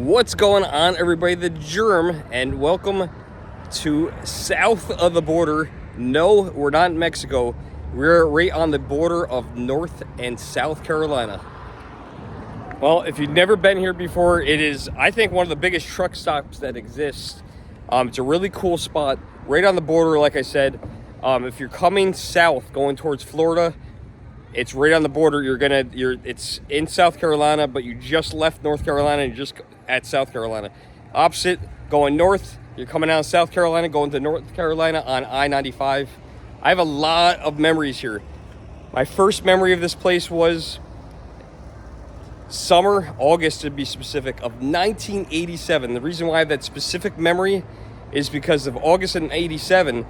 What's going on, everybody? The Germ, and welcome to south of the border. No, we're not in Mexico. We're right on the border of North and South Carolina. Well, if you've never been here before, it is, I think, one of the biggest truck stops that exists. It's a really cool spot, right on the border, like I said. If you're coming south, going towards Florida, it's right on the border. It's in South Carolina, but you just left North Carolina and you're just at South Carolina. Opposite, going north, you're coming out of South Carolina, going to North Carolina on I-95. I have a lot of memories here. My first memory of this place was summer, August to be specific, of 1987. The reason why I have that specific memory is because of August of 87,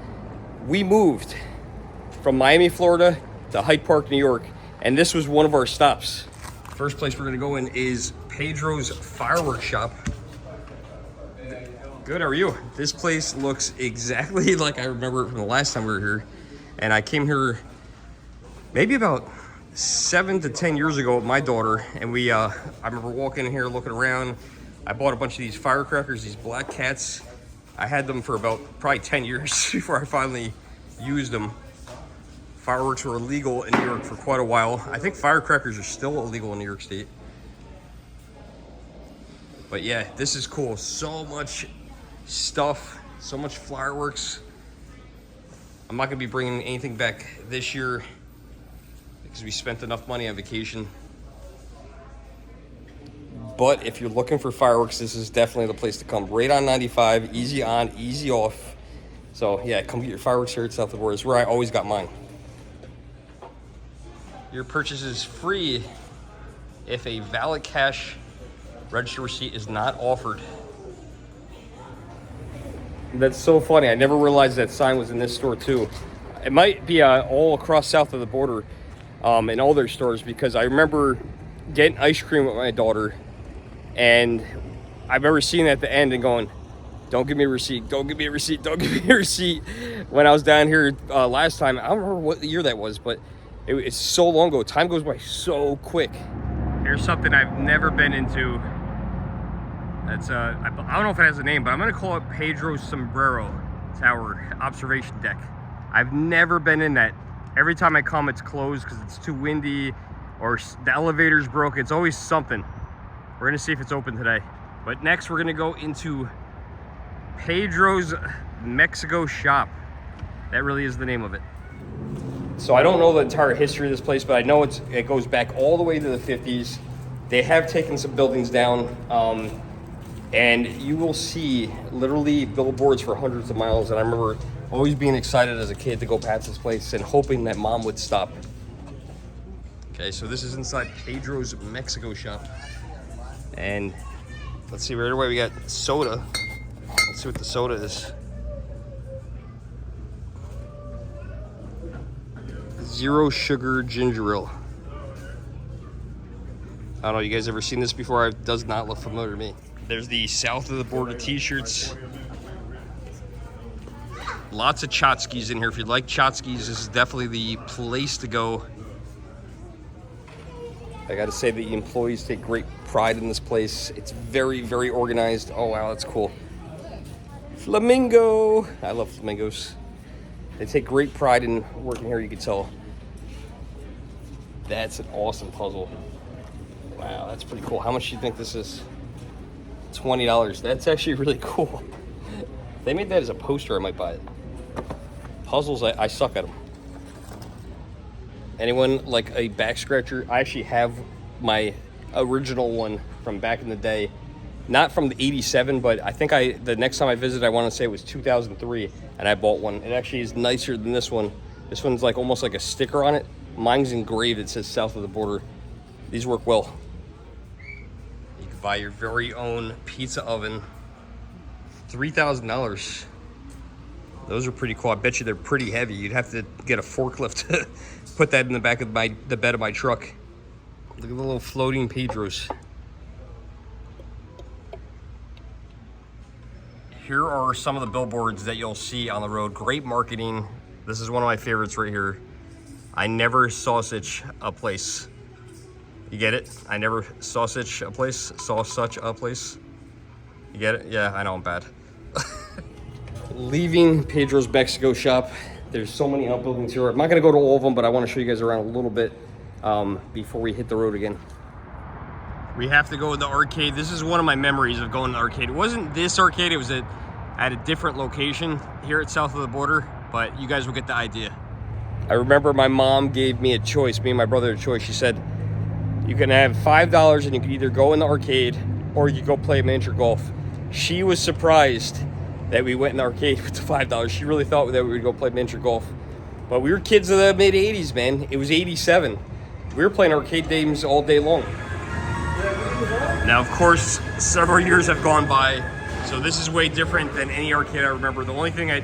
we moved from Miami, Florida to Hyde Park, New York, and this was one of our stops. First place we're gonna go in is Pedro's Fireworks Shop. Good, how are you? This place looks exactly like I remember it from the last time we were here, and I came here maybe about 7 to 10 years ago with my daughter, and I remember walking in here looking around. I bought a bunch of these firecrackers, these black cats. I had them for about probably 10 years before I finally used them. Fireworks were illegal in New York for quite a while. I think firecrackers are still illegal in New York State. But yeah, this is cool. So much stuff, so much fireworks. I'm not gonna be bringing anything back this year because we spent enough money on vacation. But if you're looking for fireworks, this is definitely the place to come. Right on 95, easy on, easy off. So yeah, come get your fireworks here at South of the Border. It's where I always got mine. Your purchase is free if a valid cash register receipt is not offered. That's so funny. I never realized that sign was in this store too. It might be all across south of the border in all their stores, because I remember getting ice cream with my daughter, and I remember seeing it at the end and going, "Don't give me a receipt, don't give me a receipt, don't give me a receipt." When I was down here last time, I don't remember what year that was, but it's so long ago. Time goes by so quick. Here's something I've never been into. That's I don't know if it has a name, but I'm gonna call it Pedro's Sombrero Tower Observation Deck. I've never been in that. Every time I come, it's closed because it's too windy or the elevator's broke. It's always something. We're gonna see if it's open today. But next, we're gonna go into Pedro's Mexico Shop. That really is the name of it. So I don't know the entire history of this place, but I know it goes back all the way to the 50s. They have taken some buildings down, and you will see literally billboards for hundreds of miles. And I remember always being excited as a kid to go past this place and hoping that mom would stop. Okay, so this is inside Pedro's Mexico Shop. And let's see, right away we got soda. Let's see what the soda is. Zero sugar ginger ale. I don't know, you guys ever seen this before? It does not look familiar to me. There's the south of the border t-shirts. Lots of tchotchkes in here. If you like tchotchkes, this is definitely the place to go. I gotta say, the employees take great pride in this place. It's very, very organized. Oh wow, that's cool. Flamingo. I love flamingos. They take great pride in working here, you can tell. That's an awesome puzzle. Wow, that's pretty cool. How much do you think this is? $20. That's actually really cool. If they made that as a poster, I might buy it. Puzzles, I suck at them. Anyone like a back scratcher? I actually have my original one from back in the day. Not from the 87, but I think the next time I visited, I want to say it was 2003, and I bought one. It actually is nicer than this one. This one's like almost like a sticker on it. Mine's engraved. It says south of the border. These work well. You can buy your very own pizza oven. $3,000. Those are pretty cool. I bet you they're pretty heavy. You'd have to get a forklift to put that in the back of the bed of my truck. Look at the little floating Pedros. Here are some of the billboards that you'll see on the road. Great marketing. This is one of my favorites right here. I never sausage a place. You get it? I never sausage a place. Saw such a place. You get it? Yeah, I know I'm bad. Leaving Pedro's Mexico shop. There's so many outbuildings here. I'm not gonna go to all of them, but I want to show you guys around a little bit before we hit the road again. We have to go to the arcade. This is one of my memories of going to the arcade. It wasn't this arcade, it was at a different location here at south of the border, but you guys will get the idea. I remember my mom gave me a choice, me and my brother a choice. She said, you can have $5 and you can either go in the arcade or you go play miniature golf. She was surprised that we went in the arcade with the $5. She really thought that we would go play miniature golf. But we were kids of the mid 80s, man. It was 87. We were playing arcade games all day long. Now, of course, several years have gone by, so this is way different than any arcade I remember. The only thing I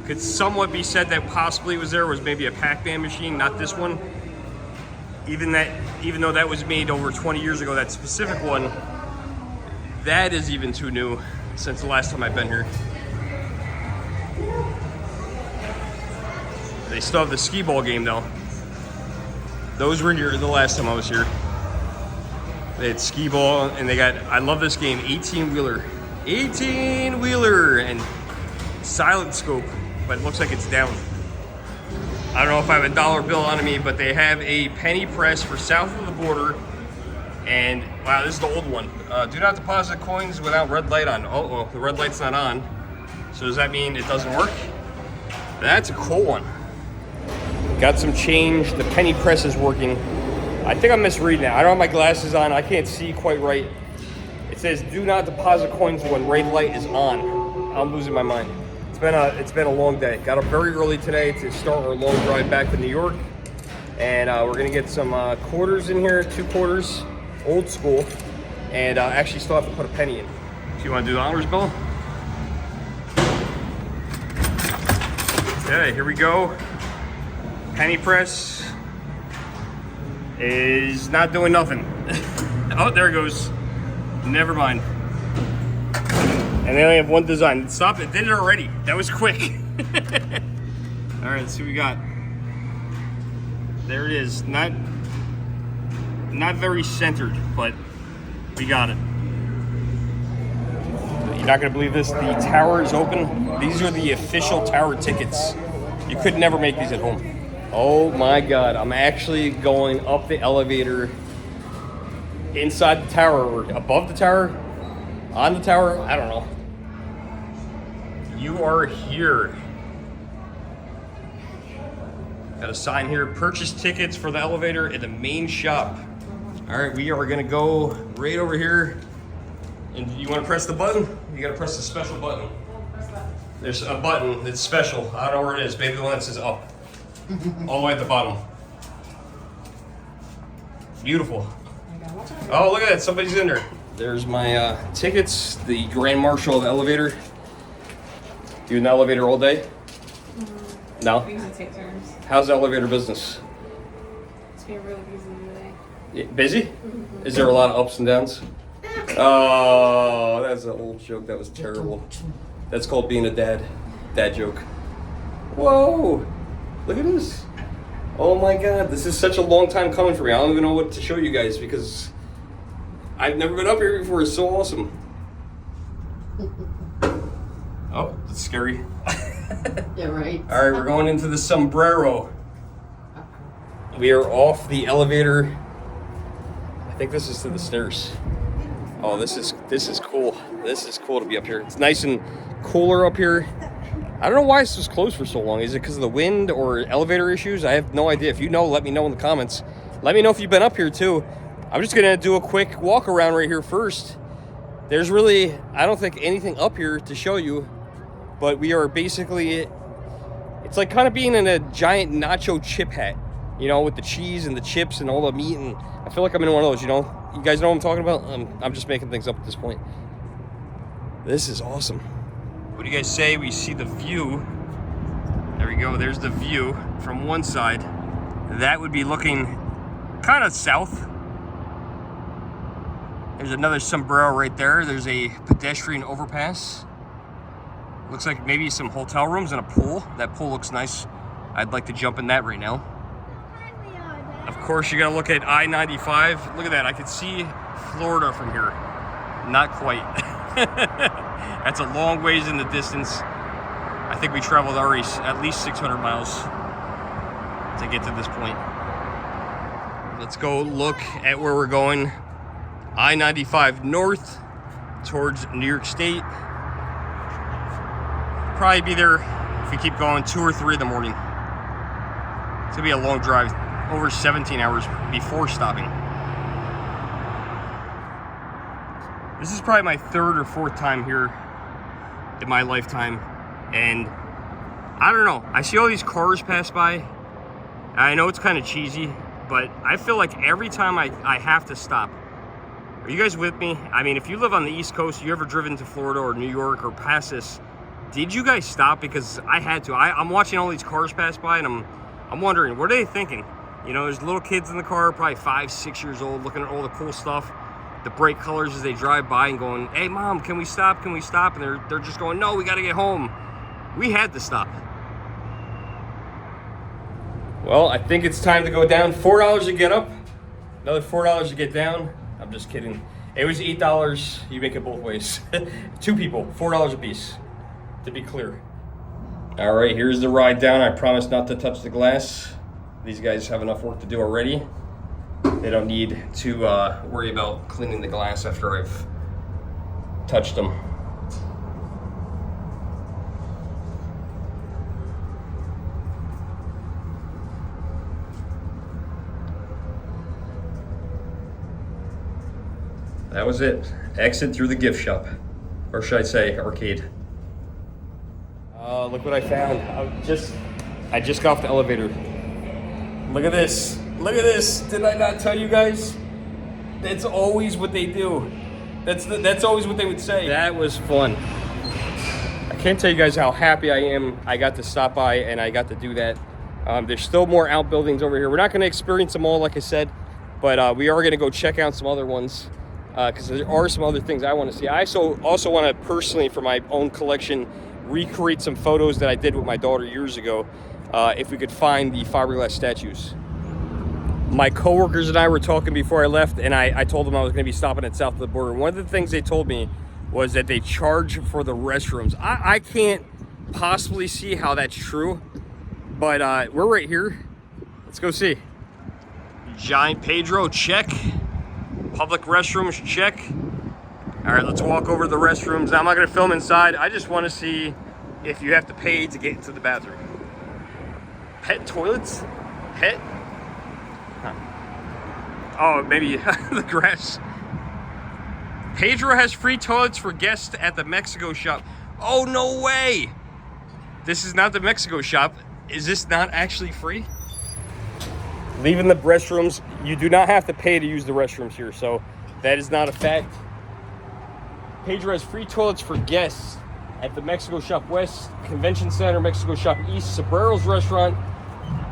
could somewhat be said that possibly was there was maybe a Pac-Man machine, not this one. Even though that was made over 20 years ago, that specific one, that is even too new since the last time I've been here. They still have the skee ball game though. Those were here the last time I was here. They had skee ball and they got, I love this game, 18-wheeler. 18-wheeler and silent scope, but it looks like it's down. I don't know if I have a dollar bill on me, but they have a penny press for south of the border. And wow, this is the old one. Do not deposit coins without red light on. Uh-oh, the red light's not on. So does that mean it doesn't work? That's a cool one. Got some change. The penny press is working. I think I'm misreading it. I don't have my glasses on. I can't see quite right. It says do not deposit coins when red light is on. I'm losing my mind. It's been a long day. Got up very early today to start our long drive back to New York. And we're gonna get some quarters in here, 2 quarters, old school. And actually still have to put a penny in. So you wanna do the honors, Bill? Okay, here we go. Penny press is not doing nothing. Oh, there it goes. Never mind. And they only have one design. Stop, it did it already. That was quick. All right, let's see what we got. There it is. Not very centered, but we got it. You're not gonna believe this. The tower is open. These are the official tower tickets. You could never make these at home. Oh my God, I'm actually going up the elevator inside the tower or above the tower, on the tower, I don't know. You are here. Got a sign here, purchase tickets for the elevator in the main shop. All right, we are gonna go right over here. And you wanna press the button? You gotta press the special button. There's a button that's special. I don't know where it is. Maybe the one that says up. All the way at the bottom. Beautiful. Oh, look at that. Somebody's in there. There's my tickets. The Grand Marshal of the elevator. You in the elevator all day? No? We usually take turns. How's the elevator business? It's been really busy today. Yeah, busy? Mm-hmm. Is there a lot of ups and downs? Oh, that's an old joke. That was terrible. That's called being a dad. Dad joke. Whoa! Look at this. Oh my God, this is such a long time coming for me. I don't even know what to show you guys because I've never been up here before. It's so awesome. Oh, that's scary. Yeah, right. All right, we're going into the sombrero. We are off the elevator. I think this is to the stairs. Oh, this is cool. This is cool to be up here. It's nice and cooler up here. I don't know why this was closed for so long. Is it because of the wind or elevator issues? I have no idea. If you know, let me know in the comments. Let me know if you've been up here too. I'm just gonna do a quick walk around right here first. There's really, I don't think anything up here to show you, but we are basically, it's like kind of being in a giant nacho chip hat, you know, with the cheese and the chips and all the meat. And I feel like I'm in one of those, you know? You guys know what I'm talking about? I'm just making things up at this point. This is awesome. What do you guys say we see the view? There we go, there's the view from one side. That would be looking kind of south. There's another sombrero right there. There's a pedestrian overpass. Looks like maybe some hotel rooms and a pool. That pool looks nice. I'd like to jump in that right now. Of course, you gotta look at I-95. Look at that, I could see Florida from here. Not quite. That's a long ways in the distance. I think we traveled already at least 600 miles to get to this point. Let's go look at where we're going. I-95 north towards New York State. Probably be there if we keep going 2 or 3 in the morning. It's gonna be a long drive, over 17 hours before stopping. This is probably my 3rd or 4th time here in my lifetime, and I don't know, I see all these cars pass by. I know it's kind of cheesy, but I feel like every time I have to stop. Are you guys with me? I mean, if you live on the East Coast, you ever driven to Florida or New York or past this, did you guys stop? Because I had to. I'm watching all these cars pass by, and I'm wondering, what are they thinking? You know, there's little kids in the car, probably 5, 6 years old, looking at all the cool stuff, the bright colors as they drive by and going, hey mom, can we stop? Can we stop? And they're just going, no, we gotta get home. We had to stop. Well, I think it's time to go down. $4 to get up, another $4 to get down. I'm just kidding. It was $8. You make it both ways. 2 people, $4 a piece, to be clear. All right, here's the ride down. I promise not to touch the glass. These guys have enough work to do already. They don't need to worry about cleaning the glass after I've touched them. That was it. Exit through the gift shop. Or should I say arcade. Look what I found. I just got off the elevator. Look at this. Look at this. Did I not tell you guys? That's always what they do. That's always what they would say. That was fun. I can't tell you guys how happy I am I got to stop by and I got to do that. There's still more outbuildings over here. We're not going to experience them all, like I said, but we are going to go check out some other ones because there are some other things I want to see. I also want to personally, for my own collection, recreate some photos that I did with my daughter years ago, if we could find the fiberglass statues. My coworkers and I were talking before I left, and I told them I was going to be stopping at south of the border. One of the things they told me was that they charge for the restrooms. I can't possibly see how that's true, but we're right here. Let's go see. Giant Pedro, check. Public restrooms, check. All right, let's walk over to the restrooms. I'm not going to film inside. I just want to see if you have to pay to get into the bathroom. Pet toilets? Pet? Huh. Oh, maybe the grass. Pedro has free toilets for guests at the Mexico shop. Oh, no way. This is not the Mexico shop. Is this not actually free? Leaving the restrooms. You do not have to pay to use the restrooms here, so that is not a fact. Pedro has free toilets for guests at the Mexico Shop West, Convention Center, Mexico Shop East, Sobrero's Restaurant,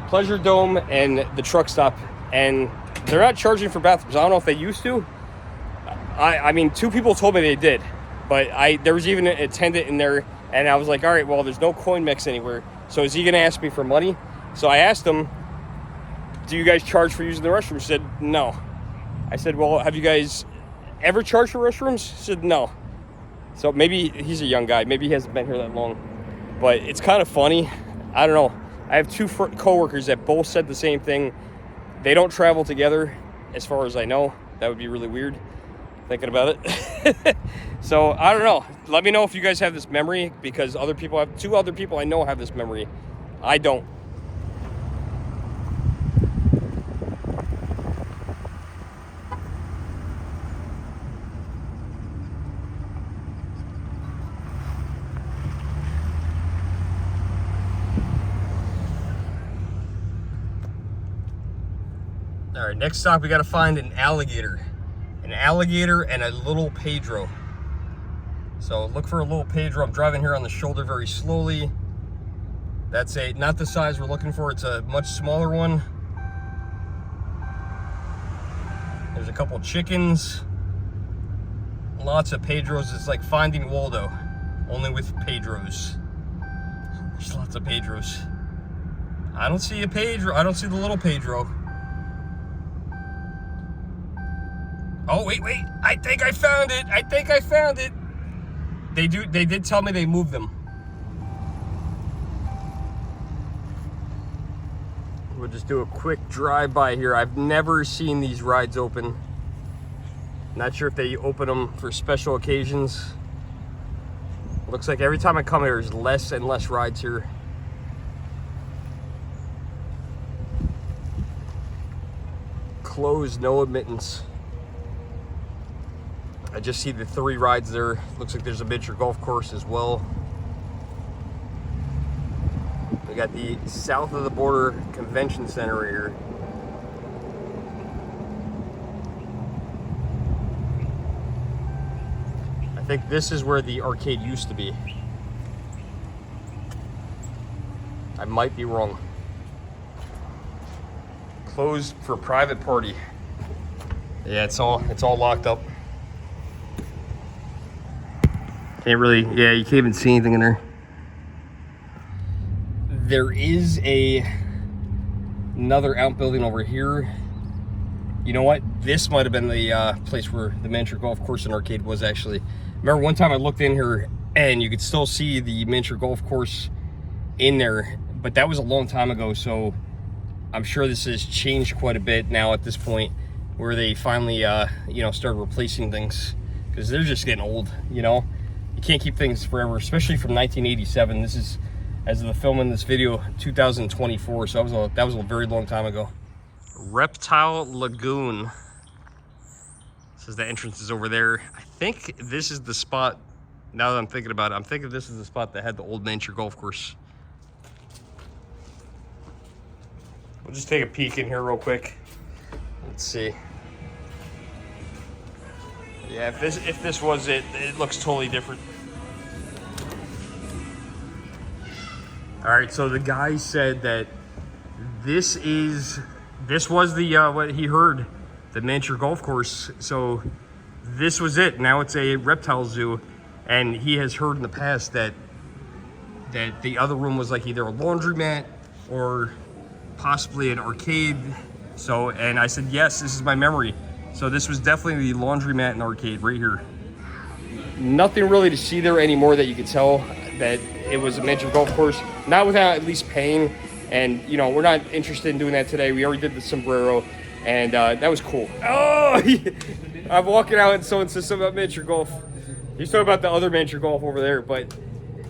Pleasure Dome, and the truck stop. And they're not charging for bathrooms. I don't know if they used to. I mean, 2 people told me they did, but there was even an attendant in there, and I was like, all right, well, there's no coin mix anywhere, so is he going to ask me for money? So I asked him, do you guys charge for using the restroom? He said, no. I said, well, have you guys ever charged for restrooms? He said, no. So maybe he's a young guy. Maybe he hasn't been here that long. But it's kind of funny. I don't know. I have 2 coworkers that both said the same thing. They don't travel together, as far as I know. That would be really weird, thinking about it. So, I don't know. Let me know if you guys have this memory, because 2 other people I know have this memory. I don't. All right, next stop, we got to find an alligator. An alligator and a little Pedro. So look for a little Pedro. I'm driving here on the shoulder very slowly. That's not the size we're looking for. It's a much smaller one. There's a couple chickens. Lots of Pedros. It's like Finding Waldo, only with Pedros. There's lots of Pedros. I don't see a Pedro. I don't see the little Pedro. Oh, wait. I think I found it. They did tell me they moved them. We'll just do a quick drive-by here. I've never seen these rides open. Not sure if they open them for special occasions. Looks like every time I come here, there's less and less rides here. Closed, no admittance. I just see the 3 rides there. Looks like there's a miniature golf course as well. We got the south of the border convention center here. I think this is where the arcade used to be. I might be wrong. Closed for private party. Yeah, it's all locked up. Can't really, yeah, you can't even see anything in there. There is another outbuilding over here. You know what? This might have been the place where the miniature golf course and arcade was actually. Remember one time I looked in here and you could still see the miniature golf course in there, but that was a long time ago, so I'm sure this has changed quite a bit now at this point where they finally, you know, started replacing things because they're just getting old, you know? You can't keep things forever, especially from 1987. This is, as of the filming this video, 2024, so that was a very long time ago. Reptile Lagoon. Says the entrance is over there. I think this is the spot, now that I'm thinking about it, I'm thinking this is the spot that had the old miniature golf course. We'll just take a peek in here real quick. Let's see. Yeah, if this was it, it looks totally different. All right, so the guy said that this was the what he heard, the miniature golf course. So this was it. Now it's a reptile zoo, and he has heard in the past that the other room was like either a laundromat or possibly an arcade. So, and I said, yes, this is my memory. So this was definitely the laundromat and arcade right here. Nothing really to see there anymore that you could tell that it was a miniature golf course. Not without at least paying. And, you know, we're not interested in doing that today. We already did the sombrero, and that was cool. Oh, I'm walking out and someone says something about miniature golf. He's talking about the other miniature golf over there, but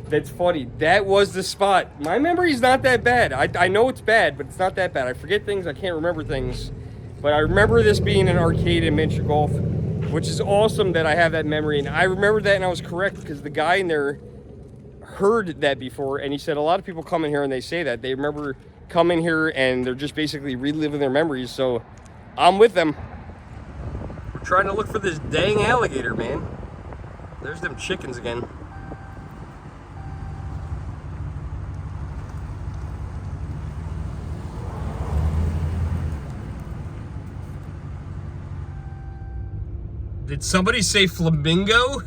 that's funny. That was the spot. My memory's not that bad. I know it's bad, but it's not that bad. I forget things. I can't remember things. But I remember this being an arcade and miniature golf, which is awesome that I have that memory. And I remember that, and I was correct because the guy in there heard that before, and he said a lot of people come in here and they say that. They remember coming here and they're just basically reliving their memories. So I'm with them. We're trying to look for this dang alligator, man. There's them chickens again. Did somebody say flamingo?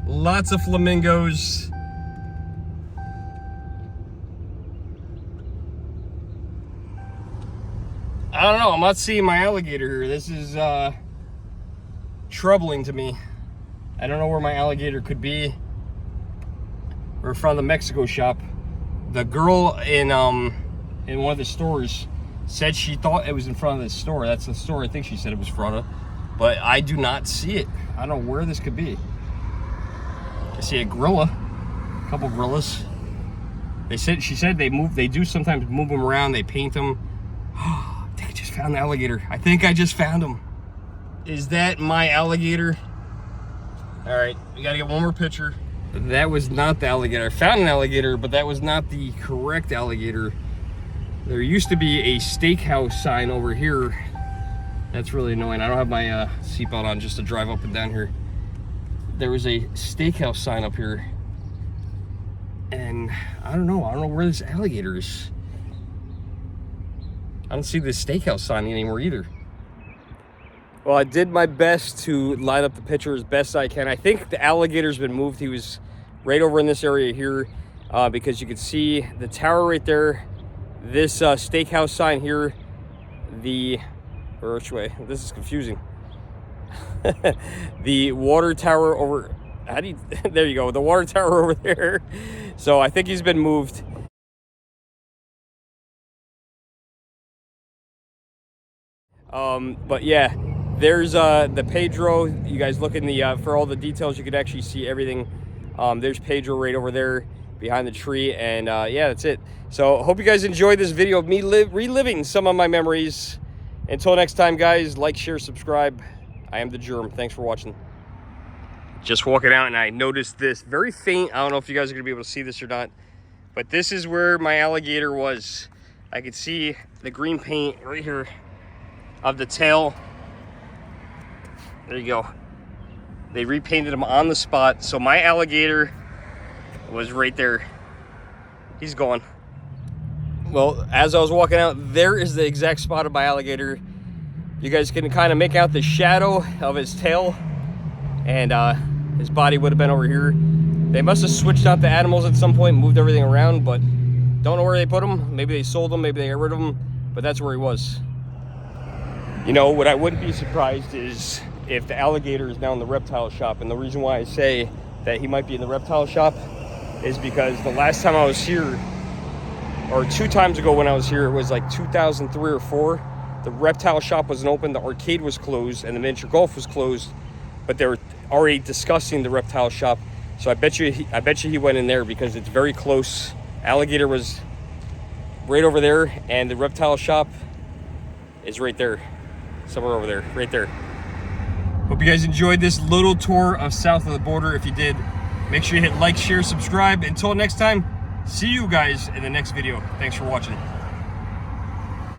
Lots of flamingos. I don't know, I'm not seeing my alligator here. This is troubling to me. I don't know where my alligator could be. We're in front of the Mexico shop. The girl in one of the stores said she thought it was in front of this store. That's the store I think she said it was in front of. But I do not see it. I don't know where this could be. I see a gorilla, a couple gorillas. She said they do sometimes move them around, they paint them. I think I just found the alligator. I think I just found him. Is that my alligator? All right, we gotta get one more picture. That was not the alligator. I found an alligator, but that was not the correct alligator. There used to be a steakhouse sign over here. That's really annoying. I don't have my seatbelt on just to drive up and down here. There was a steakhouse sign up here. And I don't know where this alligator is. I don't see this steakhouse sign anymore either. Well, I did my best to line up the picture as best I can. I think the alligator's been moved. He was right over in this area here because you can see the tower right there. This steakhouse sign here, or which way? This is confusing. the water tower over, how do you, there you go, the water tower over there. So I think he's been moved. But yeah, there's the Pedro. You guys look in the for all the details, you could actually see everything. There's Pedro right over there behind the tree, and yeah, that's it. So hope you guys enjoyed this video of me reliving some of my memories. Until next time, guys, like, share, subscribe. I am the Germ. Thanks for watching. Just walking out, and I noticed this very faint. I don't know if you guys are gonna be able to see this or not, but this is where my alligator was. I could see the green paint right here of the tail. There you go. They repainted him on the spot, so my alligator was right there. He's gone. Well, as I was walking out, there is the exact spot of my alligator. You guys can kind of make out the shadow of his tail, and his body would have been over here. They must have switched out the animals at some point, moved everything around, but don't know where they put him. Maybe they sold him, maybe they got rid of him, but that's where he was. You know, what I wouldn't be surprised is if the alligator is now in the reptile shop. And the reason why I say that he might be in the reptile shop is because the last time I was here, or 2 times ago when I was here, it was like 2003 or 4. The reptile shop wasn't open, the arcade was closed, and the miniature golf was closed. But they were already discussing the reptile shop. So I bet you he went in there because it's very close. Alligator was right over there, and the reptile shop is right there. Somewhere over there, right there. Hope you guys enjoyed this little tour of south of the border. If you did, make sure you hit like, share, subscribe. Until next time, see you guys in the next video. Thanks for watching.